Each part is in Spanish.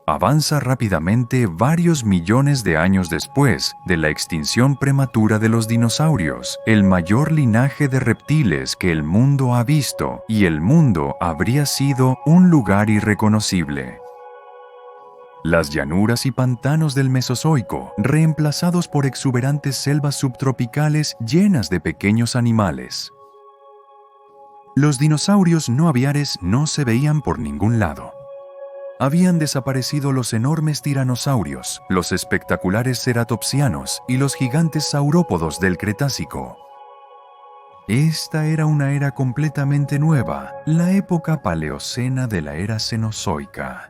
Avanza rápidamente varios millones de años después de la extinción prematura de los dinosaurios, el mayor linaje de reptiles que el mundo ha visto, y el mundo habría sido un lugar irreconocible. Las llanuras y pantanos del Mesozoico, reemplazados por exuberantes selvas subtropicales llenas de pequeños animales. Los dinosaurios no aviares no se veían por ningún lado. Habían desaparecido los enormes tiranosaurios, los espectaculares ceratopsianos y los gigantes saurópodos del Cretácico. Esta era una era completamente nueva, la época paleocena de la era cenozoica.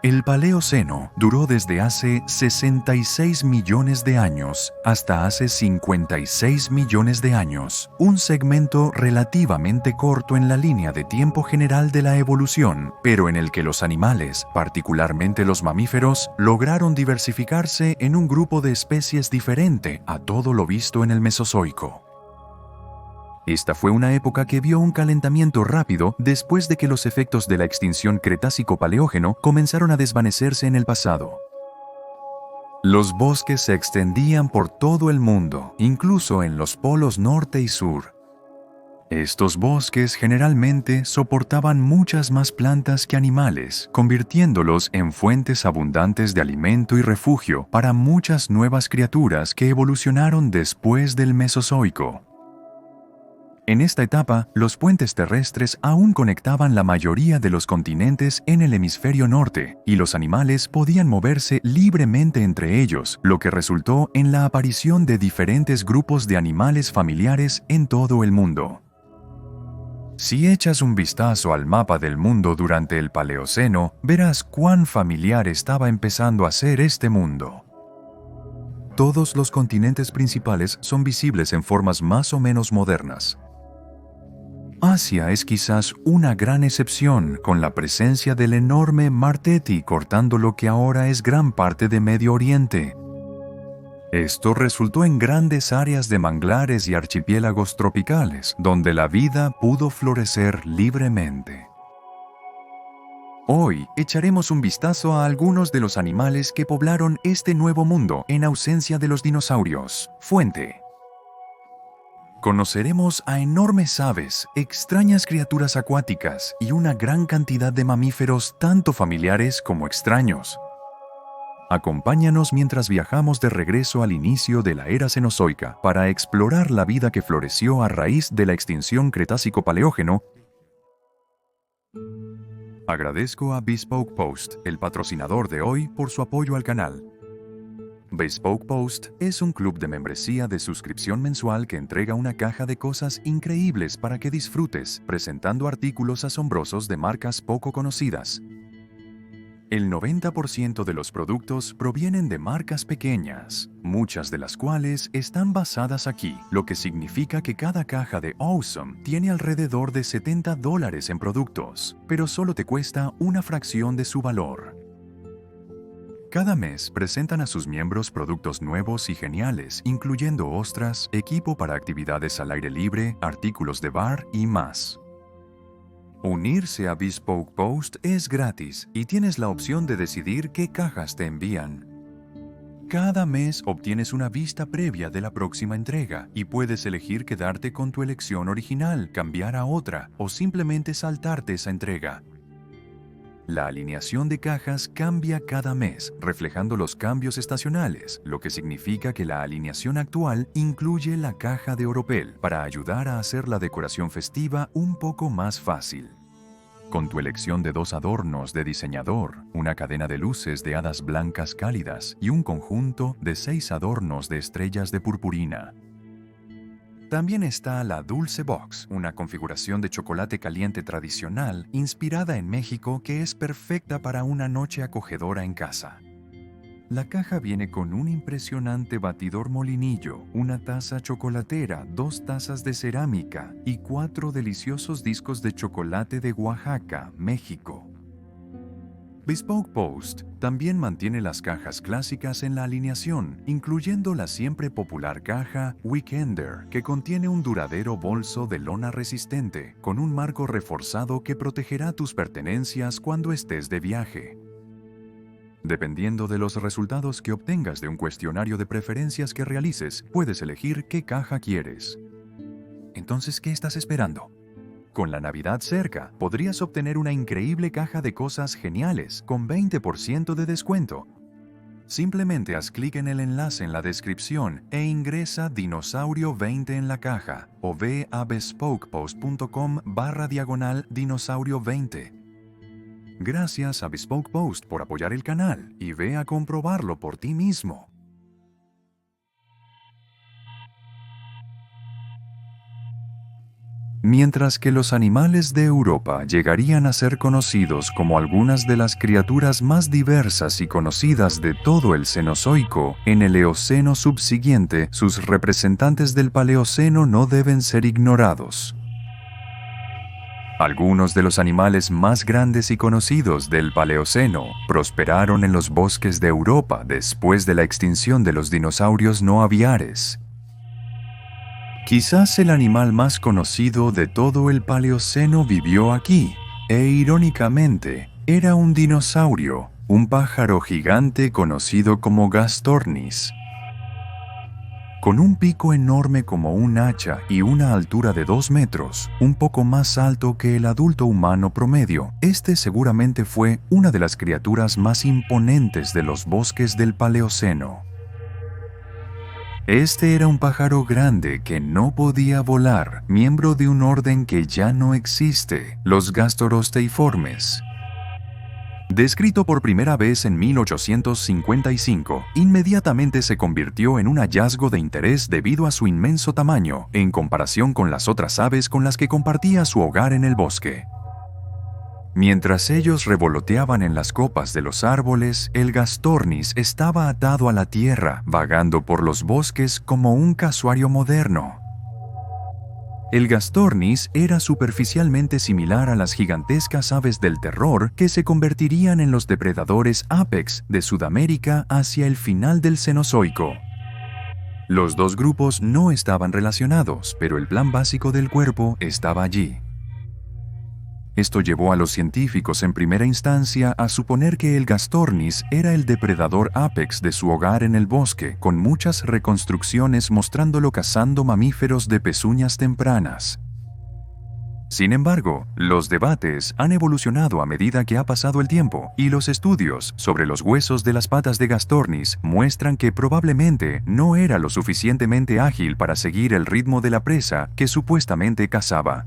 El Paleoceno duró desde hace 66 millones de años hasta hace 56 millones de años, un segmento relativamente corto en la línea de tiempo general de la evolución, pero en el que los animales, particularmente los mamíferos, lograron diversificarse en un grupo de especies diferente a todo lo visto en el Mesozoico. Esta fue una época que vio un calentamiento rápido después de que los efectos de la extinción Cretácico-Paleógeno comenzaron a desvanecerse en el pasado. Los bosques se extendían por todo el mundo, incluso en los polos norte y sur. Estos bosques generalmente soportaban muchas más plantas que animales, convirtiéndolos en fuentes abundantes de alimento y refugio para muchas nuevas criaturas que evolucionaron después del Mesozoico. En esta etapa, los puentes terrestres aún conectaban la mayoría de los continentes en el hemisferio norte, y los animales podían moverse libremente entre ellos, lo que resultó en la aparición de diferentes grupos de animales familiares en todo el mundo. Si echas un vistazo al mapa del mundo durante el Paleoceno, verás cuán familiar estaba empezando a ser este mundo. Todos los continentes principales son visibles en formas más o menos modernas. Asia es quizás una gran excepción, con la presencia del enorme Mar Teti cortando lo que ahora es gran parte de Medio Oriente. Esto resultó en grandes áreas de manglares y archipiélagos tropicales, donde la vida pudo florecer libremente. Hoy echaremos un vistazo a algunos de los animales que poblaron este nuevo mundo en ausencia de los dinosaurios. Fuente. Conoceremos a enormes aves, extrañas criaturas acuáticas y una gran cantidad de mamíferos tanto familiares como extraños. Acompáñanos mientras viajamos de regreso al inicio de la era cenozoica para explorar la vida que floreció a raíz de la extinción Cretácico-Paleógeno. Agradezco a Bespoke Post, el patrocinador de hoy, por su apoyo al canal. Bespoke Post es un club de membresía de suscripción mensual que entrega una caja de cosas increíbles para que disfrutes, presentando artículos asombrosos de marcas poco conocidas. El 90% de los productos provienen de marcas pequeñas, muchas de las cuales están basadas aquí, lo que significa que cada caja de Awesome tiene alrededor de $70 en productos, pero solo te cuesta una fracción de su valor. Cada mes presentan a sus miembros productos nuevos y geniales, incluyendo ostras, equipo para actividades al aire libre, artículos de bar y más. Unirse a Bespoke Post es gratis y tienes la opción de decidir qué cajas te envían. Cada mes obtienes una vista previa de la próxima entrega y puedes elegir quedarte con tu elección original, cambiar a otra o simplemente saltarte esa entrega. La alineación de cajas cambia cada mes, reflejando los cambios estacionales, lo que significa que la alineación actual incluye la caja de oropel para ayudar a hacer la decoración festiva un poco más fácil. Con tu elección de 2 adornos de diseñador, una cadena de luces de hadas blancas cálidas y un conjunto de 6 adornos de estrellas de purpurina. También está la Dulce Box, una configuración de chocolate caliente tradicional inspirada en México que es perfecta para una noche acogedora en casa. La caja viene con un impresionante batidor molinillo, una taza chocolatera, 2 tazas de cerámica y 4 deliciosos discos de chocolate de Oaxaca, México. Bespoke Post también mantiene las cajas clásicas en la alineación, incluyendo la siempre popular caja Weekender, que contiene un duradero bolso de lona resistente, con un marco reforzado que protegerá tus pertenencias cuando estés de viaje. Dependiendo de los resultados que obtengas de un cuestionario de preferencias que realices, puedes elegir qué caja quieres. Entonces, ¿qué estás esperando? Con la Navidad cerca, podrías obtener una increíble caja de cosas geniales con 20% de descuento. Simplemente haz clic en el enlace en la descripción e ingresa Dinosaurio20 en la caja o ve a bespokepost.com/dinosaurio20. Gracias a Bespoke Post por apoyar el canal y ve a comprobarlo por ti mismo. Mientras que los animales de Europa llegarían a ser conocidos como algunas de las criaturas más diversas y conocidas de todo el Cenozoico, en el Eoceno subsiguiente, sus representantes del Paleoceno no deben ser ignorados. Algunos de los animales más grandes y conocidos del Paleoceno prosperaron en los bosques de Europa después de la extinción de los dinosaurios no aviares. Quizás el animal más conocido de todo el Paleoceno vivió aquí, e irónicamente, era un dinosaurio, un pájaro gigante conocido como Gastornis. Con un pico enorme como un hacha y una altura de 2 metros, un poco más alto que el adulto humano promedio, este seguramente fue una de las criaturas más imponentes de los bosques del Paleoceno. Este era un pájaro grande que no podía volar, miembro de un orden que ya no existe, los Gastorosteiformes. Descrito por primera vez en 1855, inmediatamente se convirtió en un hallazgo de interés debido a su inmenso tamaño en comparación con las otras aves con las que compartía su hogar en el bosque. Mientras ellos revoloteaban en las copas de los árboles, el Gastornis estaba atado a la tierra, vagando por los bosques como un casuario moderno. El Gastornis era superficialmente similar a las gigantescas aves del terror que se convertirían en los depredadores apex de Sudamérica hacia el final del Cenozoico. Los dos grupos no estaban relacionados, pero el plan básico del cuerpo estaba allí. Esto llevó a los científicos en primera instancia a suponer que el Gastornis era el depredador apex de su hogar en el bosque, con muchas reconstrucciones mostrándolo cazando mamíferos de pezuñas tempranas. Sin embargo, los debates han evolucionado a medida que ha pasado el tiempo, y los estudios sobre los huesos de las patas de Gastornis muestran que probablemente no era lo suficientemente ágil para seguir el ritmo de la presa que supuestamente cazaba.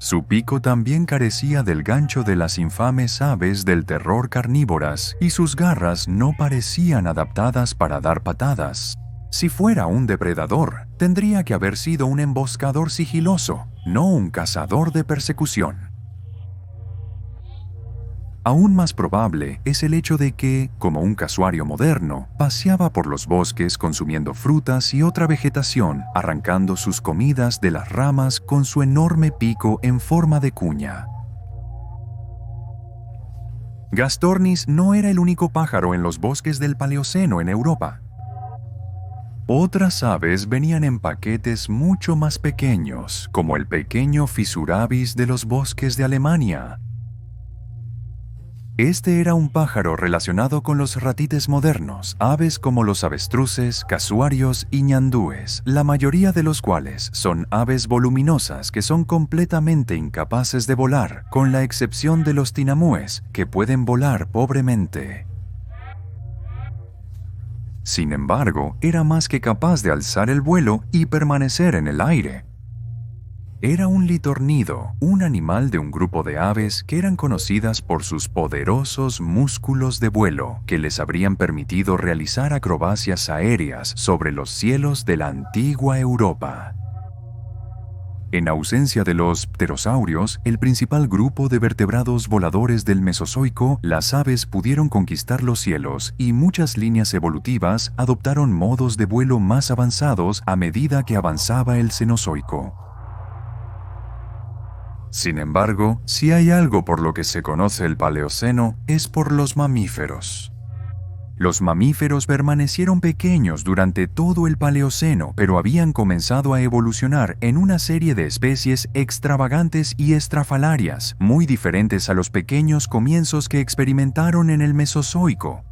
Su pico también carecía del gancho de las infames aves del terror carnívoras y sus garras no parecían adaptadas para dar patadas. Si fuera un depredador, tendría que haber sido un emboscador sigiloso, no un cazador de persecución. Aún más probable es el hecho de que, como un casuario moderno, paseaba por los bosques consumiendo frutas y otra vegetación, arrancando sus comidas de las ramas con su enorme pico en forma de cuña. Gastornis no era el único pájaro en los bosques del Paleoceno en Europa. Otras aves venían en paquetes mucho más pequeños, como el pequeño Fissurabis de los bosques de Alemania. Este era un pájaro relacionado con los ratites modernos, aves como los avestruces, casuarios y ñandúes, la mayoría de los cuales son aves voluminosas que son completamente incapaces de volar, con la excepción de los tinamúes, que pueden volar pobremente. Sin embargo, era más que capaz de alzar el vuelo y permanecer en el aire. Era un litornido, un animal de un grupo de aves que eran conocidas por sus poderosos músculos de vuelo, que les habrían permitido realizar acrobacias aéreas sobre los cielos de la antigua Europa. En ausencia de los pterosaurios, el principal grupo de vertebrados voladores del Mesozoico, las aves pudieron conquistar los cielos y muchas líneas evolutivas adoptaron modos de vuelo más avanzados a medida que avanzaba el Cenozoico. Sin embargo, si hay algo por lo que se conoce el Paleoceno, es por los mamíferos. Los mamíferos permanecieron pequeños durante todo el Paleoceno, pero habían comenzado a evolucionar en una serie de especies extravagantes y estrafalarias, muy diferentes a los pequeños comienzos que experimentaron en el Mesozoico.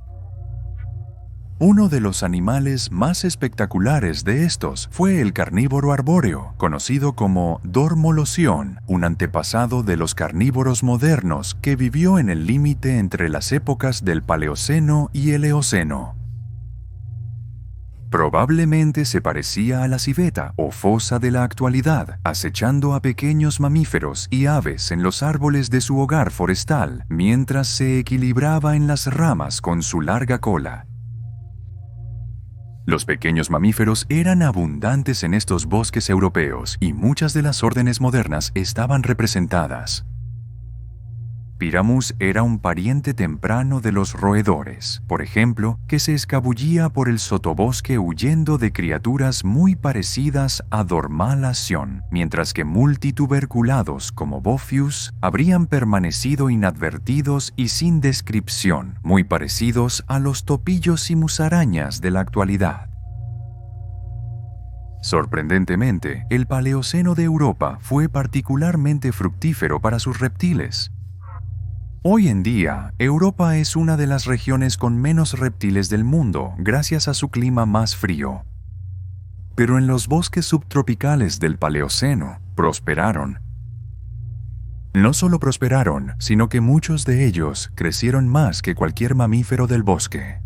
Uno de los animales más espectaculares de estos fue el carnívoro arbóreo, conocido como Dormolocion, un antepasado de los carnívoros modernos que vivió en el límite entre las épocas del Paleoceno y el Eoceno. Probablemente se parecía a la civeta o fosa de la actualidad, acechando a pequeños mamíferos y aves en los árboles de su hogar forestal, mientras se equilibraba en las ramas con su larga cola. Los pequeños mamíferos eran abundantes en estos bosques europeos y muchas de las órdenes modernas estaban representadas. Pyramus era un pariente temprano de los roedores, por ejemplo, que se escabullía por el sotobosque huyendo de criaturas muy parecidas a Dormalación, mientras que multituberculados como Bophius habrían permanecido inadvertidos y sin descripción, muy parecidos a los topillos y musarañas de la actualidad. Sorprendentemente, el Paleoceno de Europa fue particularmente fructífero para sus reptiles. Hoy en día, Europa es una de las regiones con menos reptiles del mundo gracias a su clima más frío. Pero en los bosques subtropicales del Paleoceno prosperaron. No solo prosperaron, sino que muchos de ellos crecieron más que cualquier mamífero del bosque.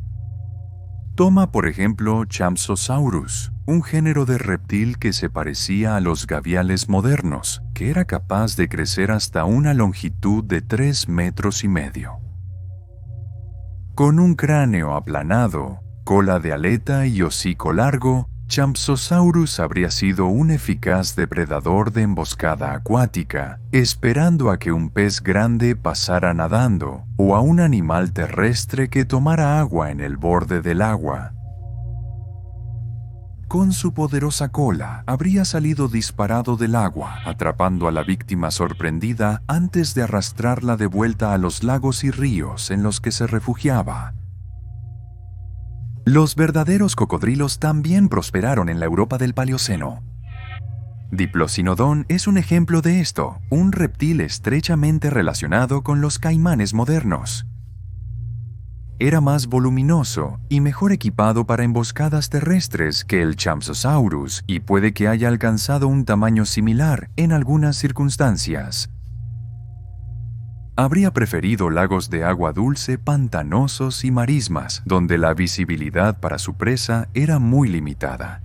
Toma por ejemplo Champsosaurus, un género de reptil que se parecía a los gaviales modernos, que era capaz de crecer hasta una longitud de 3,5 metros. Con un cráneo aplanado, cola de aleta y hocico largo, Champsosaurus habría sido un eficaz depredador de emboscada acuática, esperando a que un pez grande pasara nadando o a un animal terrestre que tomara agua en el borde del agua. Con su poderosa cola, habría salido disparado del agua, atrapando a la víctima sorprendida antes de arrastrarla de vuelta a los lagos y ríos en los que se refugiaba. Los verdaderos cocodrilos también prosperaron en la Europa del Paleoceno. Diplocinodon es un ejemplo de esto, un reptil estrechamente relacionado con los caimanes modernos. Era más voluminoso y mejor equipado para emboscadas terrestres que el Champsosaurus y puede que haya alcanzado un tamaño similar en algunas circunstancias. Habría preferido lagos de agua dulce, pantanosos y marismas, donde la visibilidad para su presa era muy limitada.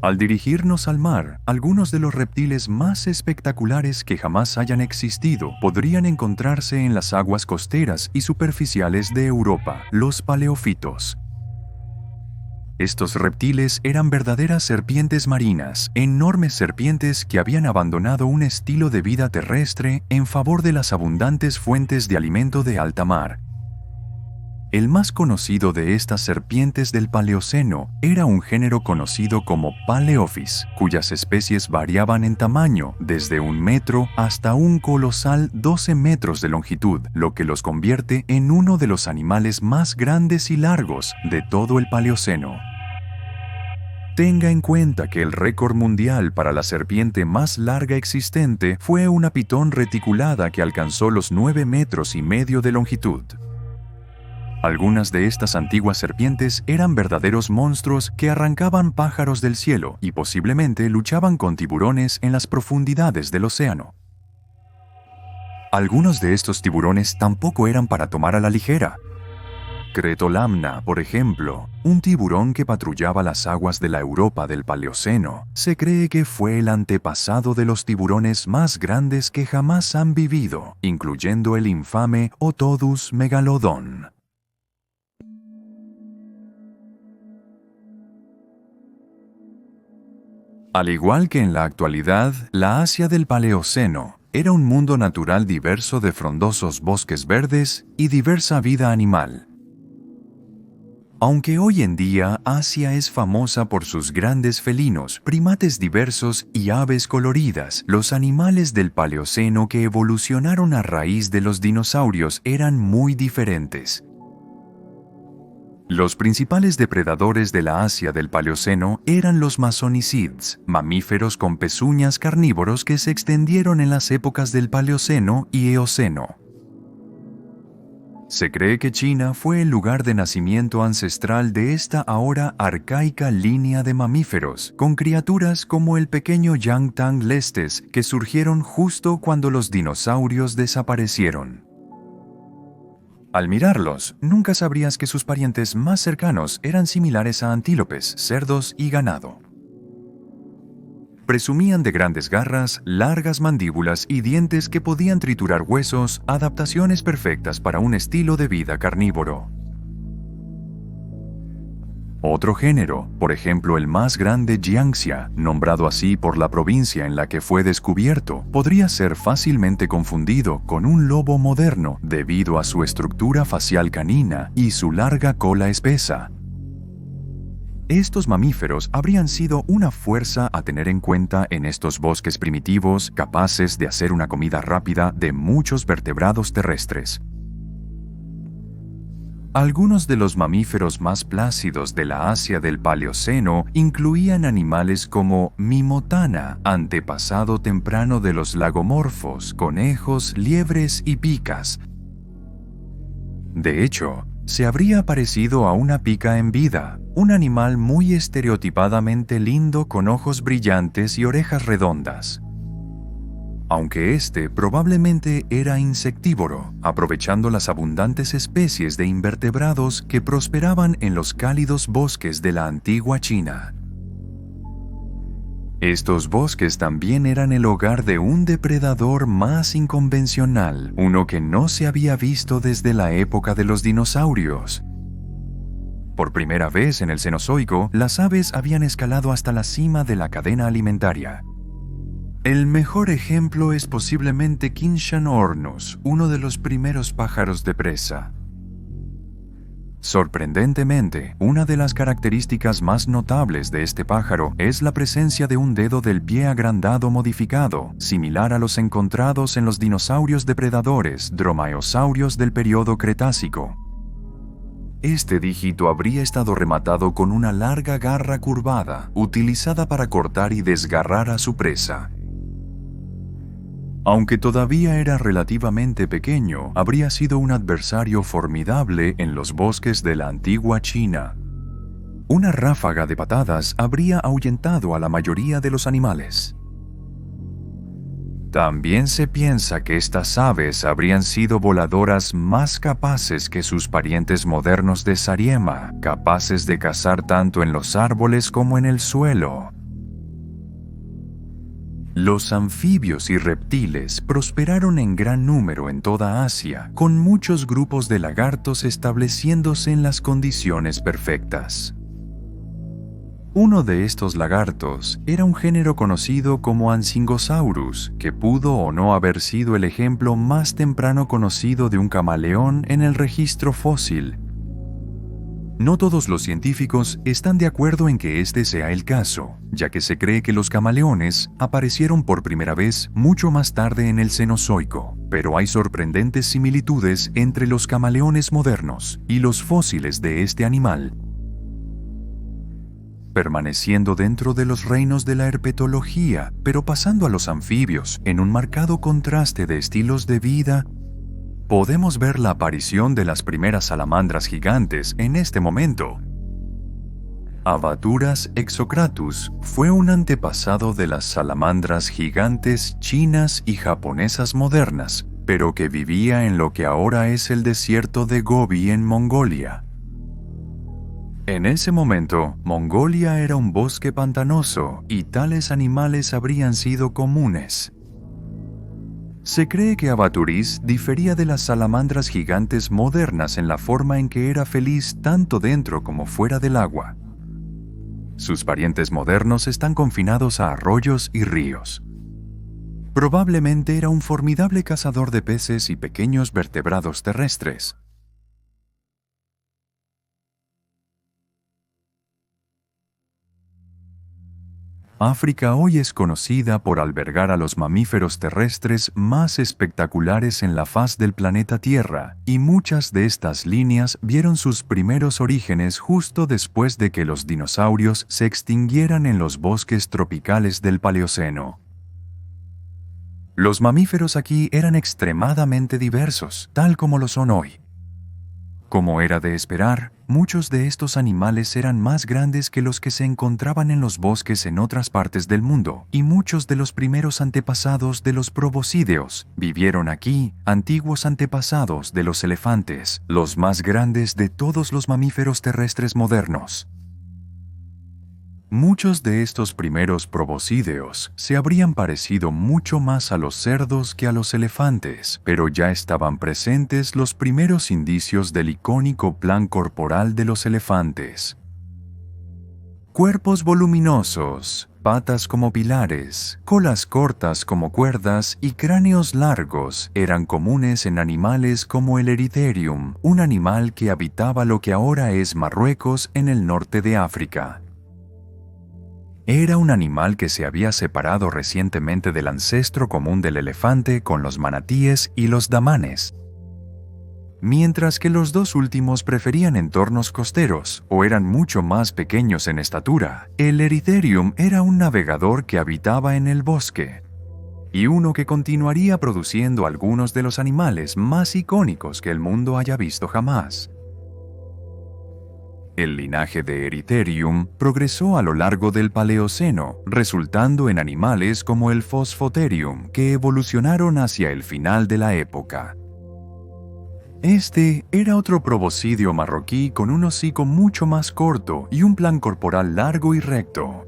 Al dirigirnos al mar, algunos de los reptiles más espectaculares que jamás hayan existido podrían encontrarse en las aguas costeras y superficiales de Europa, los paleofitos. Estos reptiles eran verdaderas serpientes marinas, enormes serpientes que habían abandonado un estilo de vida terrestre en favor de las abundantes fuentes de alimento de alta mar. El más conocido de estas serpientes del Paleoceno era un género conocido como Paleophis, cuyas especies variaban en tamaño desde 1 metro hasta un colosal 12 metros de longitud, lo que los convierte en uno de los animales más grandes y largos de todo el Paleoceno. Tenga en cuenta que el récord mundial para la serpiente más larga existente fue una pitón reticulada que alcanzó los 9,5 metros de longitud. Algunas de estas antiguas serpientes eran verdaderos monstruos que arrancaban pájaros del cielo y posiblemente luchaban con tiburones en las profundidades del océano. Algunos de estos tiburones tampoco eran para tomar a la ligera. Cretolamna, por ejemplo, un tiburón que patrullaba las aguas de la Europa del Paleoceno, se cree que fue el antepasado de los tiburones más grandes que jamás han vivido, incluyendo el infame Otodus megalodon. Al igual que en la actualidad, la Asia del Paleoceno era un mundo natural diverso de frondosos bosques verdes y diversa vida animal. Aunque hoy en día Asia es famosa por sus grandes felinos, primates diversos y aves coloridas, los animales del Paleoceno que evolucionaron a raíz de los dinosaurios eran muy diferentes. Los principales depredadores de la Asia del Paleoceno eran los masonicids, mamíferos con pezuñas carnívoros que se extendieron en las épocas del Paleoceno y Eoceno. Se cree que China fue el lugar de nacimiento ancestral de esta ahora arcaica línea de mamíferos, con criaturas como el pequeño Yangtang lestes que surgieron justo cuando los dinosaurios desaparecieron. Al mirarlos, nunca sabrías que sus parientes más cercanos eran similares a antílopes, cerdos y ganado. Presumían de grandes garras, largas mandíbulas y dientes que podían triturar huesos, adaptaciones perfectas para un estilo de vida carnívoro. Otro género, por ejemplo el más grande Jiangxia, nombrado así por la provincia en la que fue descubierto, podría ser fácilmente confundido con un lobo moderno debido a su estructura facial canina y su larga cola espesa. Estos mamíferos habrían sido una fuerza a tener en cuenta en estos bosques primitivos capaces de hacer una comida rápida de muchos vertebrados terrestres. Algunos de los mamíferos más plácidos de la Asia del Paleoceno incluían animales como Mimotana, antepasado temprano de los lagomorfos, conejos, liebres y picas. De hecho, se habría parecido a una pica en vida, un animal muy estereotipadamente lindo con ojos brillantes y orejas redondas. Aunque este probablemente era insectívoro, aprovechando las abundantes especies de invertebrados que prosperaban en los cálidos bosques de la antigua China. Estos bosques también eran el hogar de un depredador más inconvencional, uno que no se había visto desde la época de los dinosaurios. Por primera vez en el Cenozoico, las aves habían escalado hasta la cima de la cadena alimentaria. El mejor ejemplo es posiblemente Quinshan ornus, uno de los primeros pájaros de presa. Sorprendentemente, una de las características más notables de este pájaro es la presencia de un dedo del pie agrandado modificado, similar a los encontrados en los dinosaurios depredadores dromaeosaurios del período Cretácico. Este dígito habría estado rematado con una larga garra curvada, utilizada para cortar y desgarrar a su presa. Aunque todavía era relativamente pequeño, habría sido un adversario formidable en los bosques de la antigua China. Una ráfaga de patadas habría ahuyentado a la mayoría de los animales. También se piensa que estas aves habrían sido voladoras más capaces que sus parientes modernos de Sariema, capaces de cazar tanto en los árboles como en el suelo. Los anfibios y reptiles prosperaron en gran número en toda Asia, con muchos grupos de lagartos estableciéndose en las condiciones perfectas. Uno de estos lagartos era un género conocido como Ancygosaurus, que pudo o no haber sido el ejemplo más temprano conocido de un camaleón en el registro fósil. No todos los científicos están de acuerdo en que este sea el caso, ya que se cree que los camaleones aparecieron por primera vez mucho más tarde en el Cenozoico, pero hay sorprendentes similitudes entre los camaleones modernos y los fósiles de este animal. Permaneciendo dentro de los reinos de la herpetología, pero pasando a los anfibios en un marcado contraste de estilos de vida, podemos ver la aparición de las primeras salamandras gigantes en este momento. Avathuras exocratus fue un antepasado de las salamandras gigantes chinas y japonesas modernas, pero que vivía en lo que ahora es el desierto de Gobi en Mongolia. En ese momento, Mongolia era un bosque pantanoso y tales animales habrían sido comunes. Se cree que Avathuris difería de las salamandras gigantes modernas en la forma en que era feliz tanto dentro como fuera del agua. Sus parientes modernos están confinados a arroyos y ríos. Probablemente era un formidable cazador de peces y pequeños vertebrados terrestres. África hoy es conocida por albergar a los mamíferos terrestres más espectaculares en la faz del planeta Tierra, y muchas de estas líneas vieron sus primeros orígenes justo después de que los dinosaurios se extinguieran en los bosques tropicales del Paleoceno. Los mamíferos aquí eran extremadamente diversos, tal como lo son hoy. Como era de esperar, muchos de estos animales eran más grandes que los que se encontraban en los bosques en otras partes del mundo, y muchos de los primeros antepasados de los proboscideos vivieron aquí, antiguos antepasados de los elefantes, los más grandes de todos los mamíferos terrestres modernos. Muchos de estos primeros proboscideos se habrían parecido mucho más a los cerdos que a los elefantes, pero ya estaban presentes los primeros indicios del icónico plan corporal de los elefantes. Cuerpos voluminosos, patas como pilares, colas cortas como cuerdas y cráneos largos eran comunes en animales como el Erytherium, un animal que habitaba lo que ahora es Marruecos en el norte de África. Era un animal que se había separado recientemente del ancestro común del elefante con los manatíes y los damanes. Mientras que los dos últimos preferían entornos costeros o eran mucho más pequeños en estatura, el Erytherium era un navegador que habitaba en el bosque, y uno que continuaría produciendo algunos de los animales más icónicos que el mundo haya visto jamás. El linaje de Erytherium progresó a lo largo del Paleoceno, resultando en animales como el Phosphotherium, que evolucionaron hacia el final de la época. Este era otro proboscideo marroquí con un hocico mucho más corto y un plan corporal largo y recto.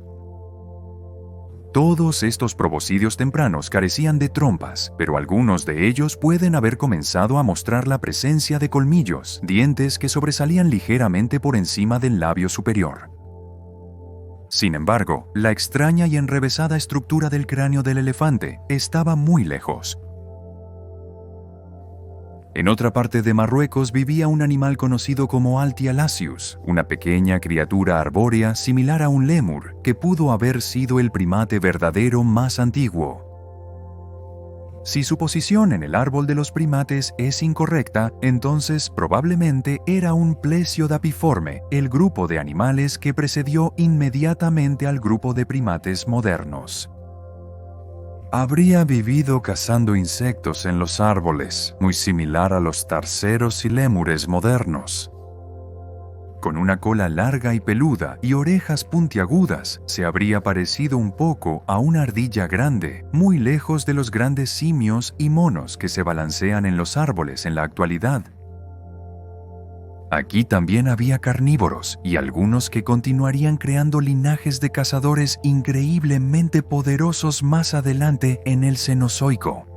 Todos estos proboscideos tempranos carecían de trompas, pero algunos de ellos pueden haber comenzado a mostrar la presencia de colmillos, dientes que sobresalían ligeramente por encima del labio superior. Sin embargo, la extraña y enrevesada estructura del cráneo del elefante estaba muy lejos. En otra parte de Marruecos vivía un animal conocido como Altialasius, una pequeña criatura arbórea similar a un lémur, que pudo haber sido el primate verdadero más antiguo. Si su posición en el árbol de los primates es incorrecta, entonces probablemente era un Plesiodapiforme, el grupo de animales que precedió inmediatamente al grupo de primates modernos. Habría vivido cazando insectos en los árboles, muy similar a los tarseros y lémures modernos. Con una cola larga y peluda y orejas puntiagudas, se habría parecido un poco a una ardilla grande, muy lejos de los grandes simios y monos que se balancean en los árboles en la actualidad. Aquí también había carnívoros y algunos que continuarían creando linajes de cazadores increíblemente poderosos más adelante en el Cenozoico.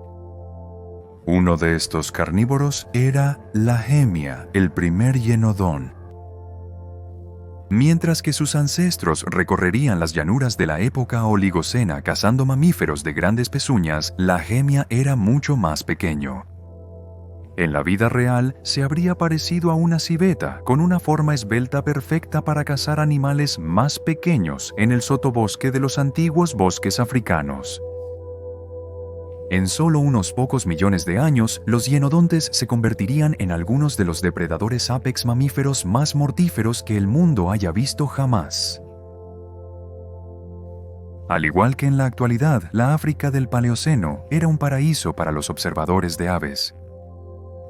Uno de estos carnívoros era la hemia, el primer hienodón. Mientras que sus ancestros recorrerían las llanuras de la época Oligocena cazando mamíferos de grandes pezuñas, la hemia era mucho más pequeño. En la vida real, se habría parecido a una civeta, con una forma esbelta perfecta para cazar animales más pequeños en el sotobosque de los antiguos bosques africanos. En solo unos pocos millones de años, los hienodontes se convertirían en algunos de los depredadores apex mamíferos más mortíferos que el mundo haya visto jamás. Al igual que en la actualidad, la África del Paleoceno era un paraíso para los observadores de aves.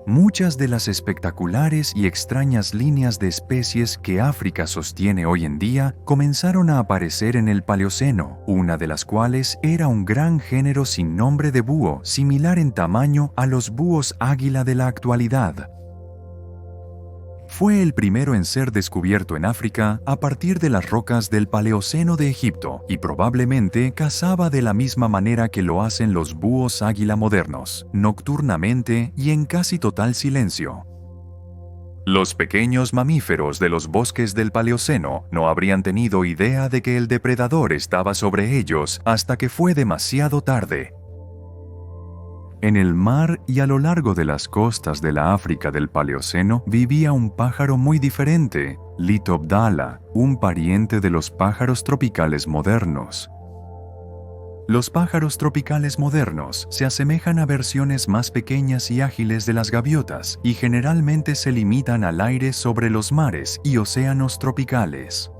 Muchas de las espectaculares y extrañas líneas de especies que África sostiene hoy en día comenzaron a aparecer en el Paleoceno, una de las cuales era un gran género sin nombre de búho, similar en tamaño a los búhos águila de la actualidad. Fue el primero en ser descubierto en África a partir de las rocas del Paleoceno de Egipto y probablemente cazaba de la misma manera que lo hacen los búhos águila modernos, nocturnamente y en casi total silencio. Los pequeños mamíferos de los bosques del Paleoceno no habrían tenido idea de que el depredador estaba sobre ellos hasta que fue demasiado tarde. En el mar y a lo largo de las costas de la África del Paleoceno vivía un pájaro muy diferente, Litobdala, un pariente de los pájaros tropicales modernos. Los pájaros tropicales modernos se asemejan a versiones más pequeñas y ágiles de las gaviotas y generalmente se limitan al aire sobre los mares y océanos tropicales.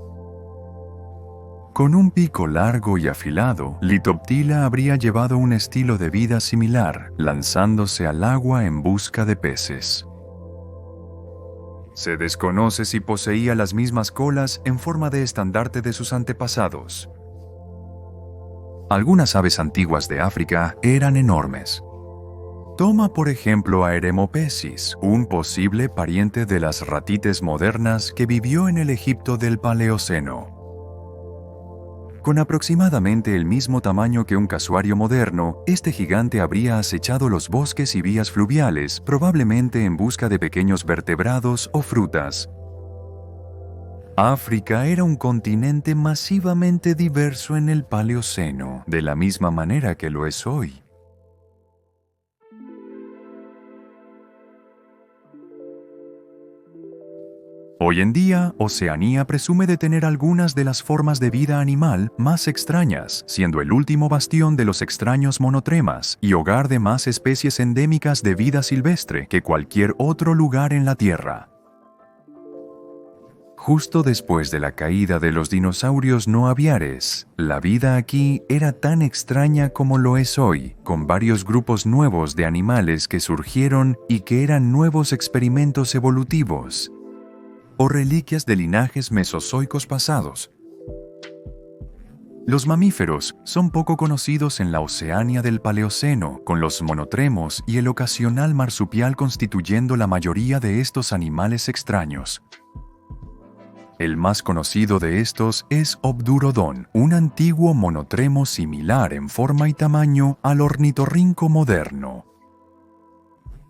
Con un pico largo y afilado, Litoptila habría llevado un estilo de vida similar, lanzándose al agua en busca de peces. Se desconoce si poseía las mismas colas en forma de estandarte de sus antepasados. Algunas aves antiguas de África eran enormes. Toma por ejemplo a Eremopezis, un posible pariente de las ratites modernas que vivió en el Egipto del Paleoceno. Con aproximadamente el mismo tamaño que un casuario moderno, este gigante habría acechado los bosques y vías fluviales, probablemente en busca de pequeños vertebrados o frutas. África era un continente masivamente diverso en el Paleoceno, de la misma manera que lo es hoy. Hoy en día, Oceanía presume de tener algunas de las formas de vida animal más extrañas, siendo el último bastión de los extraños monotremas y hogar de más especies endémicas de vida silvestre que cualquier otro lugar en la Tierra. Justo después de la caída de los dinosaurios no aviares, la vida aquí era tan extraña como lo es hoy, con varios grupos nuevos de animales que surgieron y que eran nuevos experimentos evolutivos o reliquias de linajes mesozoicos pasados. Los mamíferos son poco conocidos en la Oceanía del Paleoceno, con los monotremos y el ocasional marsupial constituyendo la mayoría de estos animales extraños. El más conocido de estos es Obdurodon, un antiguo monotremo similar en forma y tamaño al ornitorrinco moderno.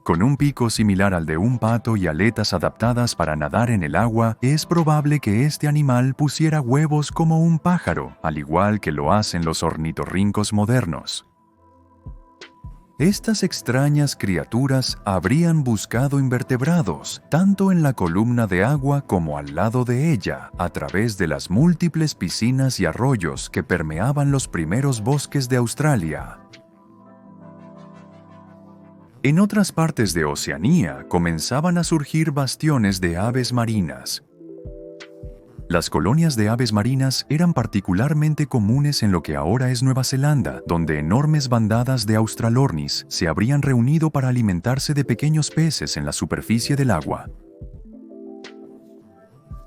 Con un pico similar al de un pato y aletas adaptadas para nadar en el agua, es probable que este animal pusiera huevos como un pájaro, al igual que lo hacen los ornitorrincos modernos. Estas extrañas criaturas habrían buscado invertebrados, tanto en la columna de agua como al lado de ella, a través de las múltiples piscinas y arroyos que permeaban los primeros bosques de Australia. En otras partes de Oceanía comenzaban a surgir bastiones de aves marinas. Las colonias de aves marinas eran particularmente comunes en lo que ahora es Nueva Zelanda, donde enormes bandadas de Australornis se habrían reunido para alimentarse de pequeños peces en la superficie del agua.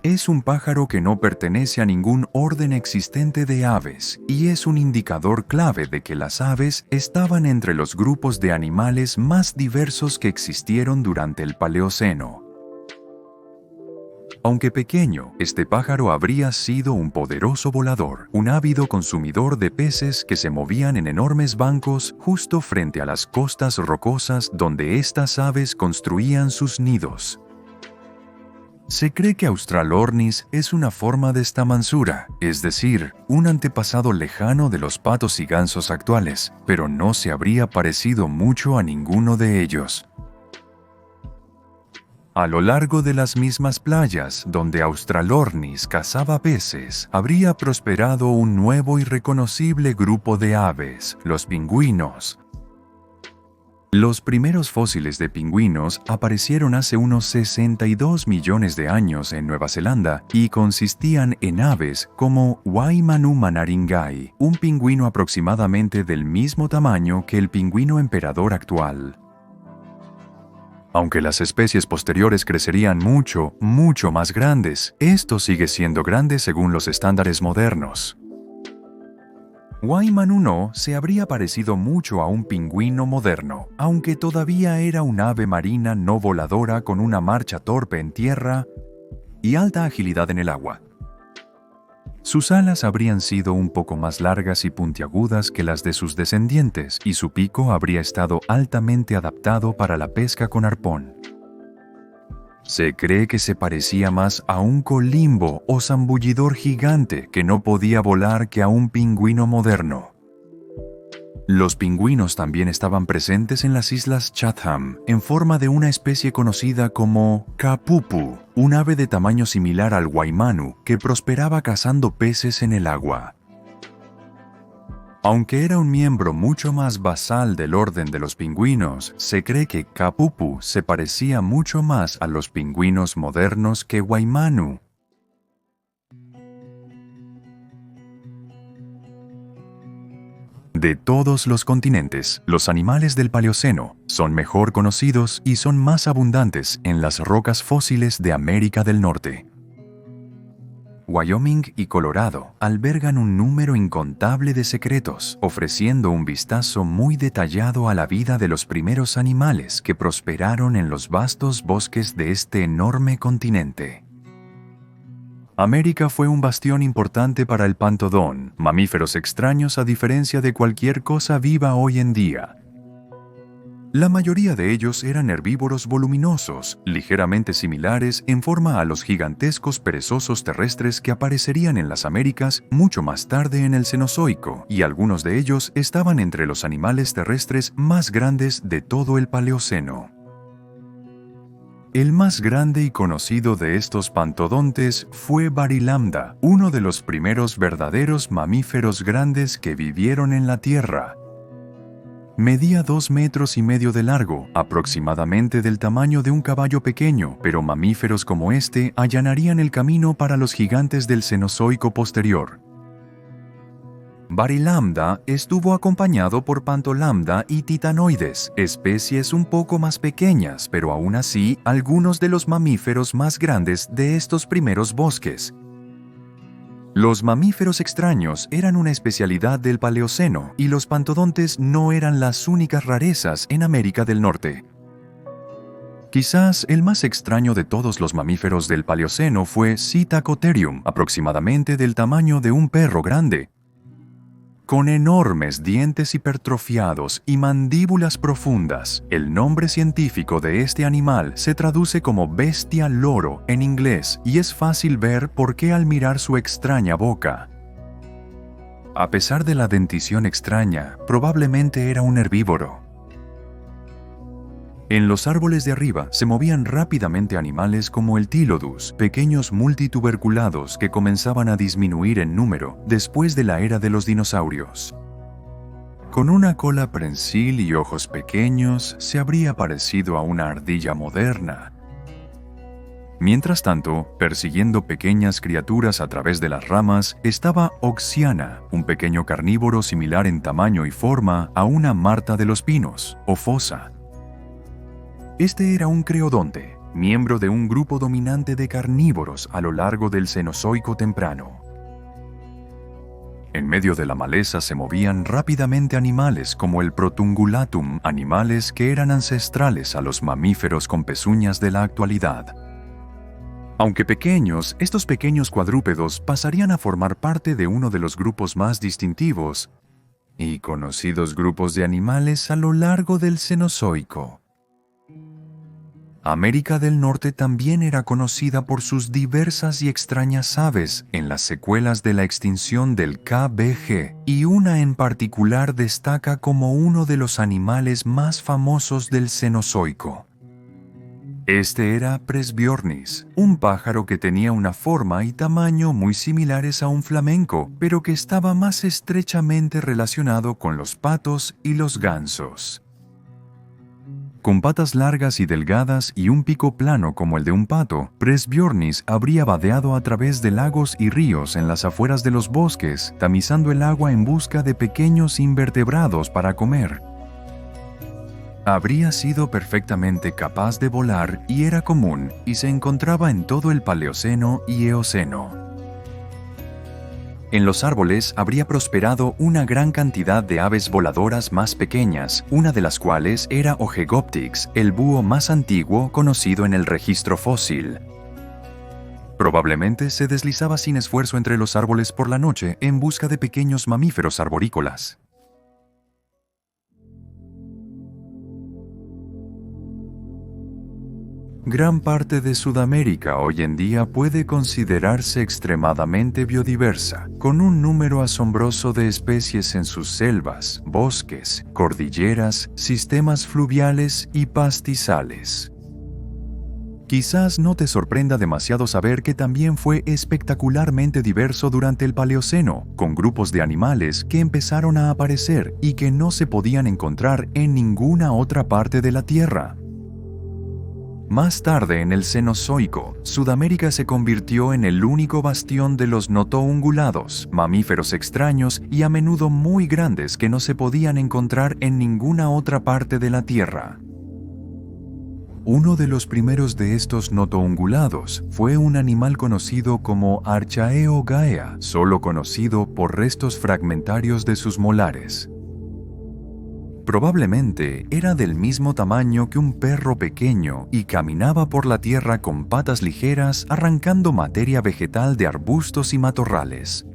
Es un pájaro que no pertenece a ningún orden existente de aves y es un indicador clave de que las aves estaban entre los grupos de animales más diversos que existieron durante el Paleoceno. Aunque pequeño, este pájaro habría sido un poderoso volador, un ávido consumidor de peces que se movían en enormes bancos justo frente a las costas rocosas donde estas aves construían sus nidos. Se cree que Australornis es una forma de esta mansura, es decir, un antepasado lejano de los patos y gansos actuales, pero no se habría parecido mucho a ninguno de ellos. A lo largo de las mismas playas donde Australornis cazaba peces, habría prosperado un nuevo y reconocible grupo de aves, los pingüinos. Los primeros fósiles de pingüinos aparecieron hace unos 62 millones de años en Nueva Zelanda y consistían en aves como Waimanu manaringai, un pingüino aproximadamente del mismo tamaño que el pingüino emperador actual. Aunque las especies posteriores crecerían mucho, mucho más grandes, esto sigue siendo grande según los estándares modernos. Waimanu no se habría parecido mucho a un pingüino moderno, aunque todavía era un ave marina no voladora con una marcha torpe en tierra y alta agilidad en el agua. Sus alas habrían sido un poco más largas y puntiagudas que las de sus descendientes, y su pico habría estado altamente adaptado para la pesca con arpón. Se cree que se parecía más a un colimbo o zambullidor gigante que no podía volar que a un pingüino moderno. Los pingüinos también estaban presentes en las islas Chatham, en forma de una especie conocida como kapupu, un ave de tamaño similar al waimanu que prosperaba cazando peces en el agua. Aunque era un miembro mucho más basal del orden de los pingüinos, se cree que Kapupu se parecía mucho más a los pingüinos modernos que Waimanu. De todos los continentes, los animales del Paleoceno son mejor conocidos y son más abundantes en las rocas fósiles de América del Norte. Wyoming y Colorado albergan un número incontable de secretos, ofreciendo un vistazo muy detallado a la vida de los primeros animales que prosperaron en los vastos bosques de este enorme continente. América fue un bastión importante para el pantodón, mamíferos extraños a diferencia de cualquier cosa viva hoy en día. La mayoría de ellos eran herbívoros voluminosos, ligeramente similares en forma a los gigantescos perezosos terrestres que aparecerían en las Américas mucho más tarde en el Cenozoico, y algunos de ellos estaban entre los animales terrestres más grandes de todo el Paleoceno. El más grande y conocido de estos pantodontes fue Barylambda, uno de los primeros verdaderos mamíferos grandes que vivieron en la Tierra. Medía 2,5 metros de largo, aproximadamente del tamaño de un caballo pequeño, pero mamíferos como este allanarían el camino para los gigantes del Cenozoico posterior. Barylambda estuvo acompañado por Pantolambda y Titanoides, especies un poco más pequeñas, pero aún así algunos de los mamíferos más grandes de estos primeros bosques. Los mamíferos extraños eran una especialidad del Paleoceno y los pantodontes no eran las únicas rarezas en América del Norte. Quizás el más extraño de todos los mamíferos del Paleoceno fue Psittacotherium, aproximadamente del tamaño de un perro grande. Con enormes dientes hipertrofiados y mandíbulas profundas, el nombre científico de este animal se traduce como bestia loro en inglés y es fácil ver por qué al mirar su extraña boca. A pesar de la dentición extraña, probablemente era un herbívoro. En los árboles de arriba se movían rápidamente animales como el Tilodus, pequeños multituberculados que comenzaban a disminuir en número después de la era de los dinosaurios. Con una cola prensil y ojos pequeños, se habría parecido a una ardilla moderna. Mientras tanto, persiguiendo pequeñas criaturas a través de las ramas, estaba Oxiana, un pequeño carnívoro similar en tamaño y forma a una marta de los pinos, o fosa. Este era un creodonte, miembro de un grupo dominante de carnívoros a lo largo del Cenozoico temprano. En medio de la maleza se movían rápidamente animales como el Protungulatum, animales que eran ancestrales a los mamíferos con pezuñas de la actualidad. Aunque pequeños, estos pequeños cuadrúpedos pasarían a formar parte de uno de los grupos más distintivos y conocidos grupos de animales a lo largo del Cenozoico. América del Norte también era conocida por sus diversas y extrañas aves en las secuelas de la extinción del KBG, y una en particular destaca como uno de los animales más famosos del Cenozoico. Este era Presbyornis, un pájaro que tenía una forma y tamaño muy similares a un flamenco, pero que estaba más estrechamente relacionado con los patos y los gansos. Con patas largas y delgadas y un pico plano como el de un pato, Presbyornis habría vadeado a través de lagos y ríos en las afueras de los bosques, tamizando el agua en busca de pequeños invertebrados para comer. Habría sido perfectamente capaz de volar y era común, y se encontraba en todo el Paleoceno y Eoceno. En los árboles habría prosperado una gran cantidad de aves voladoras más pequeñas, una de las cuales era Oegoptyx, el búho más antiguo conocido en el registro fósil. Probablemente se deslizaba sin esfuerzo entre los árboles por la noche en busca de pequeños mamíferos arborícolas. Gran parte de Sudamérica hoy en día puede considerarse extremadamente biodiversa, con un número asombroso de especies en sus selvas, bosques, cordilleras, sistemas fluviales y pastizales. Quizás no te sorprenda demasiado saber que también fue espectacularmente diverso durante el Paleoceno, con grupos de animales que empezaron a aparecer y que no se podían encontrar en ninguna otra parte de la Tierra. Más tarde, en el Cenozoico, Sudamérica se convirtió en el único bastión de los notoungulados, mamíferos extraños y a menudo muy grandes que no se podían encontrar en ninguna otra parte de la Tierra. Uno de los primeros de estos notoungulados fue un animal conocido como Archaeogaea, solo conocido por restos fragmentarios de sus molares. Probablemente era del mismo tamaño que un perro pequeño y caminaba por la tierra con patas ligeras arrancando materia vegetal de arbustos y matorrales.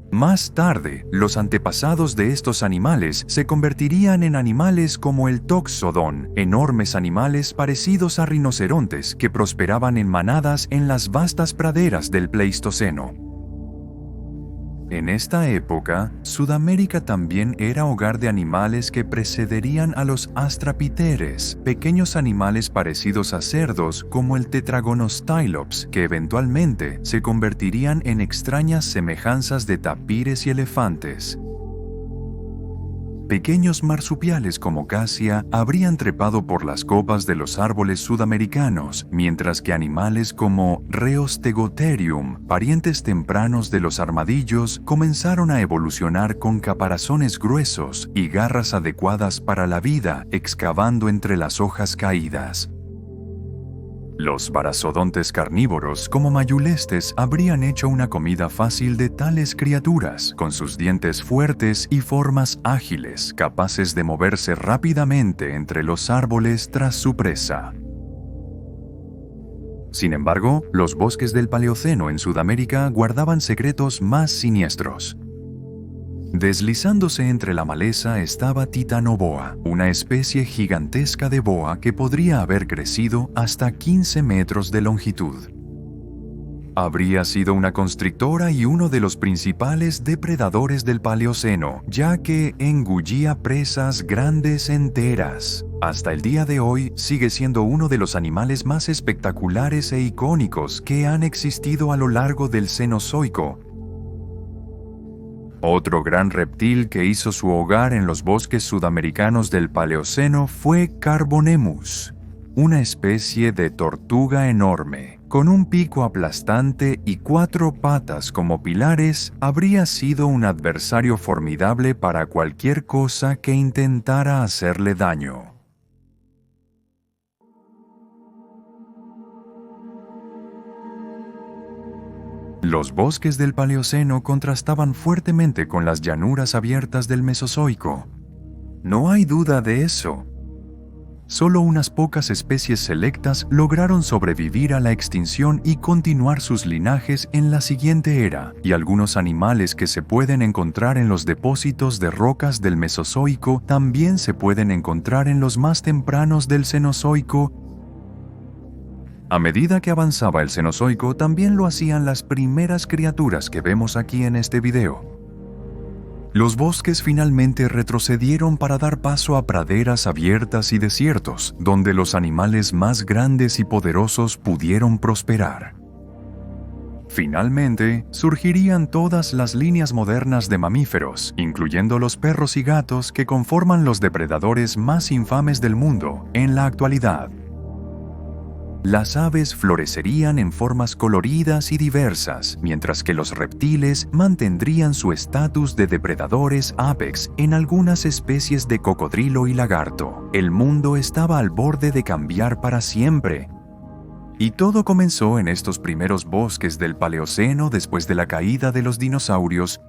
Más tarde, los antepasados de estos animales se convertirían en animales como el Toxodón, enormes animales parecidos a rinocerontes que prosperaban en manadas en las vastas praderas del Pleistoceno. En esta época, Sudamérica también era hogar de animales que precederían a los astrapiteres, pequeños animales parecidos a cerdos como el Tetragonostylops, que eventualmente se convertirían en extrañas semejanzas de tapires y elefantes. Pequeños marsupiales como Casia habrían trepado por las copas de los árboles sudamericanos, mientras que animales como Reostegotherium, parientes tempranos de los armadillos, comenzaron a evolucionar con caparazones gruesos y garras adecuadas para la vida, excavando entre las hojas caídas. Los barazodontes carnívoros, como mayulestes, habrían hecho una comida fácil de tales criaturas, con sus dientes fuertes y formas ágiles, capaces de moverse rápidamente entre los árboles tras su presa. Sin embargo, los bosques del Paleoceno en Sudamérica guardaban secretos más siniestros. Deslizándose entre la maleza estaba Titanoboa, una especie gigantesca de boa que podría haber crecido hasta 15 metros de longitud. Habría sido una constrictora y uno de los principales depredadores del Paleoceno, ya que engullía presas grandes enteras. Hasta el día de hoy sigue siendo uno de los animales más espectaculares e icónicos que han existido a lo largo del Cenozoico. Otro gran reptil que hizo su hogar en los bosques sudamericanos del Paleoceno fue Carbonemus, una especie de tortuga enorme. Con un pico aplastante y 4 patas como pilares, habría sido un adversario formidable para cualquier cosa que intentara hacerle daño. Los bosques del Paleoceno contrastaban fuertemente con las llanuras abiertas del Mesozoico. No hay duda de eso. Solo unas pocas especies selectas lograron sobrevivir a la extinción y continuar sus linajes en la siguiente era, y algunos animales que se pueden encontrar en los depósitos de rocas del Mesozoico también se pueden encontrar en los más tempranos del Cenozoico. A medida que avanzaba el Cenozoico, también lo hacían las primeras criaturas que vemos aquí en este video. Los bosques finalmente retrocedieron para dar paso a praderas abiertas y desiertos, donde los animales más grandes y poderosos pudieron prosperar. Finalmente, surgirían todas las líneas modernas de mamíferos, incluyendo los perros y gatos que conforman los depredadores más infames del mundo en la actualidad. Las aves florecerían en formas coloridas y diversas, mientras que los reptiles mantendrían su estatus de depredadores apex en algunas especies de cocodrilo y lagarto. El mundo estaba al borde de cambiar para siempre. Y todo comenzó en estos primeros bosques del Paleoceno después de la caída de los dinosaurios